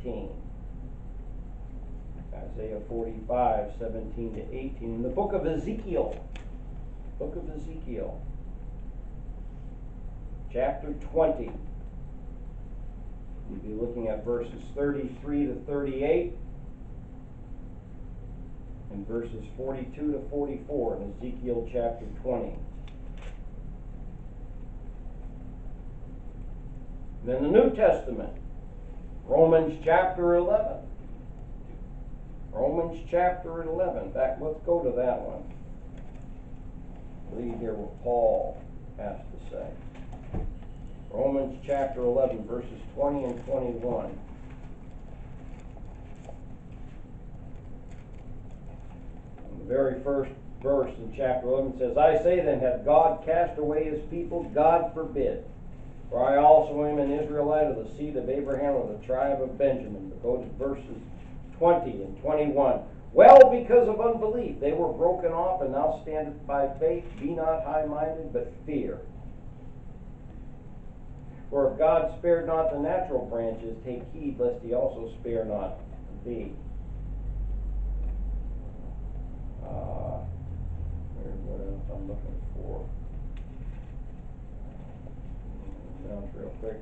18. Isaiah 45, 17 to 18. In the book of Ezekiel, chapter 20. We'll be looking at verses 33 to 38 and verses 42 to 44 in Ezekiel chapter 20. Then the New Testament, Romans chapter 11. Romans chapter 11. In fact, let's go to that one. Read here what Paul has to say. Romans chapter 11, verses 20 and 21. And the very first verse in chapter 11 says, I say then, hath God cast away his people? God forbid. For I also am an Israelite of the seed of Abraham, of the tribe of Benjamin. But go to verses 20 and 21. Well, because of unbelief, they were broken off, and now standeth by faith. Be not high-minded, but fear. For if God spared not the natural branches, take heed lest he also spare not thee. What else I'm looking for? Down real quick.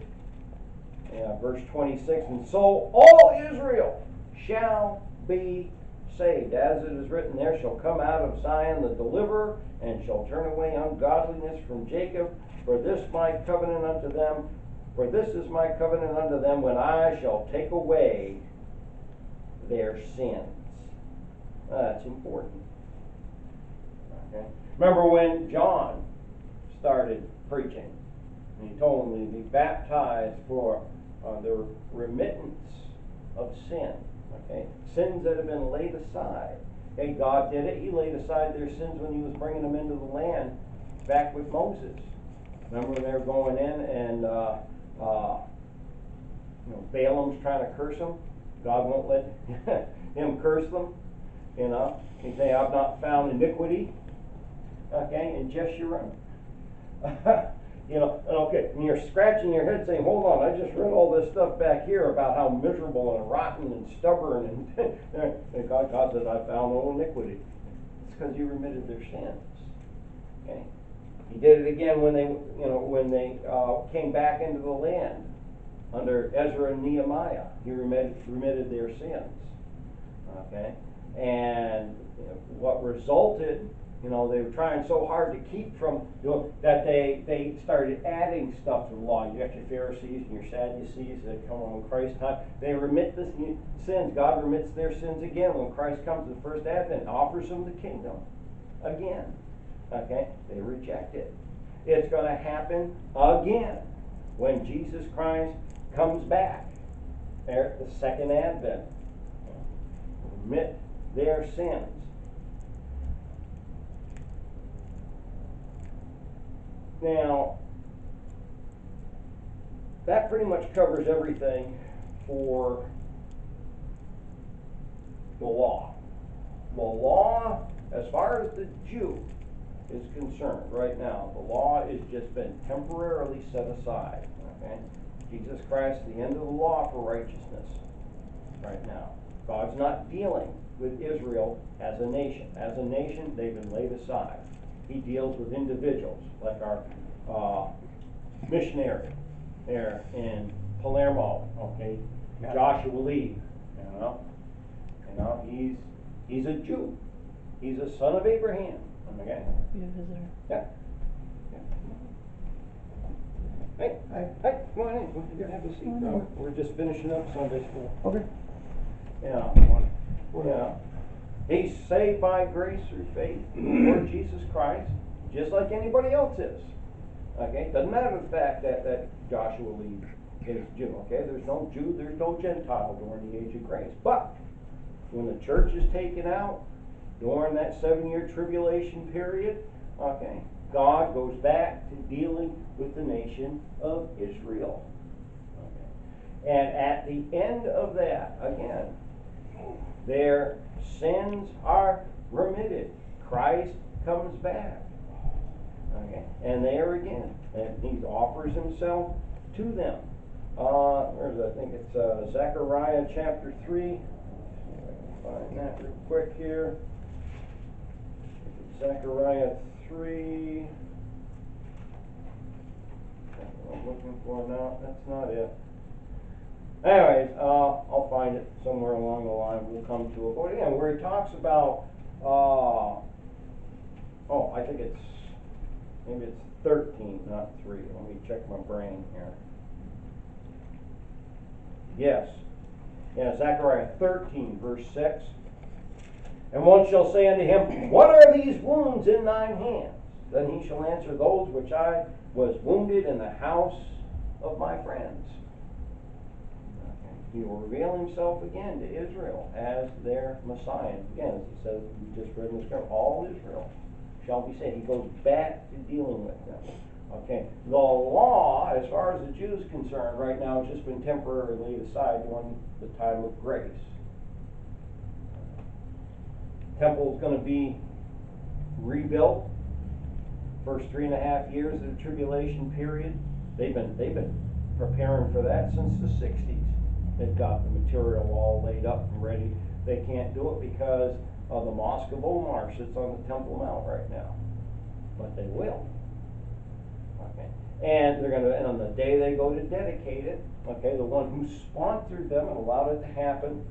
Yeah, verse 26. And so all Israel shall be saved. As it is written, there shall come out of Zion the deliverer, and shall turn away ungodliness from Jacob. For this is my covenant unto them, when I shall take away their sins. That's important. Okay. Remember when John started preaching, and he told them to be baptized for the remittance of sin. Okay, sins that have been laid aside. Okay, God did it. He laid aside their sins when he was bringing them into the land back with Moses. Remember when they were going in and Balaam's trying to curse them? God won't let him curse them. He say, I've not found iniquity. Okay, in Jeshurun. Okay, and you're scratching your head saying, hold on, I just read all this stuff back here about how miserable and rotten and stubborn and God says, I found no iniquity. It's because he remitted their sins. Okay. He did it again when they came back into the land under Ezra and Nehemiah. He remitted their sins. Okay, and what resulted, they were trying so hard to keep from, that they started adding stuff to the law. You got your Pharisees and your Sadducees that come on Christ's time. They remit the sins. God remits their sins again when Christ comes to the first advent, offers them the kingdom again. Okay, they reject it. It's going to happen again when Jesus Christ comes back at the second advent. Remit their sins. Now, that pretty much covers everything for the law. The law, as far as the Jew is concerned right now, the law has just been temporarily set aside. Okay? Jesus Christ, the end of the law for righteousness right now. God's not dealing with Israel as a nation. As a nation, they've been laid aside. He deals with individuals, like our missionary there in Palermo. Okay, yeah. Joshua Lee. He's a Jew. He's a son of Abraham. Okay. Be a visitor. Yeah. Hey, come on in. Have a seat. We're just finishing up Sunday school. Okay. Yeah. He's saved by grace through faith in the Lord Jesus Christ, just like anybody else is. Okay? Doesn't matter the fact that Joshua Lee is Jew. Okay? There's no Jew, there's no Gentile during the age of grace. But when the church is taken out during that 7-year tribulation period, okay, God goes back to dealing with the nation of Israel. Okay. And at the end of that, again, their sins are remitted. Christ comes back. Okay. And there again, and he offers himself to them Where is it? I think it's, Zechariah chapter 3. Find that real quick here. Zechariah 3. That's what I'm looking for now. That's not it. Anyways, I'll find it somewhere along the line. We'll come to it. But again, where he talks about, I think maybe it's 13, not 3. Let me check my brain here. Yes. Yeah, Zechariah 13, verse 6. And one shall say unto him, What are these wounds in thine hands? Then he shall answer, Those which I was wounded in the house of my friends. He will reveal himself again to Israel as their Messiah. Again, as it says, we just read in the scripture, all Israel shall be saved. He goes back to dealing with them. Okay, the law, as far as the Jews concerned, right now has just been temporarily laid aside during the time of grace. Temple is going to be rebuilt. First 3.5 years of the tribulation period, they've been preparing for that since the 60s. They've got the material all laid up and ready. They can't do it because of the Mosque of Omar sits on the Temple Mount right now, but they will. Okay, and they're going to, and on the day they go to dedicate it, okay, the one who sponsored them and allowed it to happen,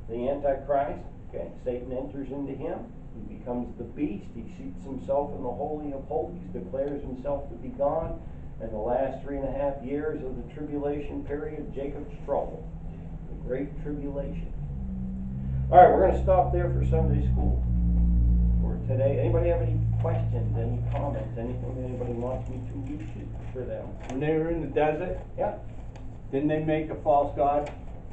the Antichrist, okay, Satan enters into him. He becomes the beast. He seats himself in the Holy of Holies, declares himself to be God. And the last 3.5 years of the tribulation period, Jacob's trouble, the great tribulation. All right, we're going to stop there for Sunday school for today. Anybody have any questions, any comments, anything that anybody wants me to read for them? When they were in the desert, Yeah. didn't they make a false god?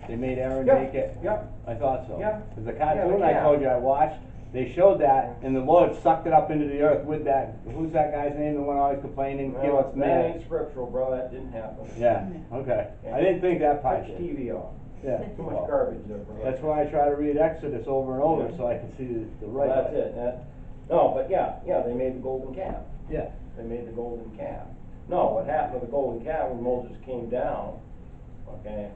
They made Aaron Yeah. make it? Yeah. I thought so. Yeah. Because the Yeah, cartoon the I calf. told you I watched, they showed that, and the Lord sucked it up into the earth with that. Who's that guy's name, the one always complaining? Give Well, us that man. ain't scriptural, bro. That didn't happen. Yeah, okay. Yeah. I didn't think that part Touch did. TV off. Yeah. Too much Well, garbage there, bro. that's why I try to read Exodus over and over, Yeah. so I can see the Well, right that's way. it. No, but yeah, they made the golden calf. Yeah. They made the golden calf. No, what happened with the golden calf when Moses came down, okay,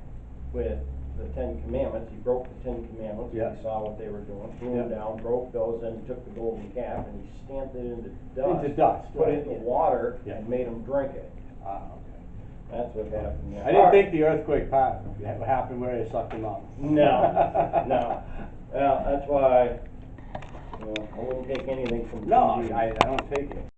with the 10 Commandments, he broke the 10 Commandments. Yeah. He saw what they were doing, threw them Yeah. down, broke those, then he took the golden calf and he stamped it into dust. Into dust, Put right, it in yeah. water Yeah. and made them drink it. Ah, okay. That's what happened there. I didn't think the earthquake part happened where they sucked him up. No. Well, that's why, I wouldn't take anything from No, TV. I don't take it.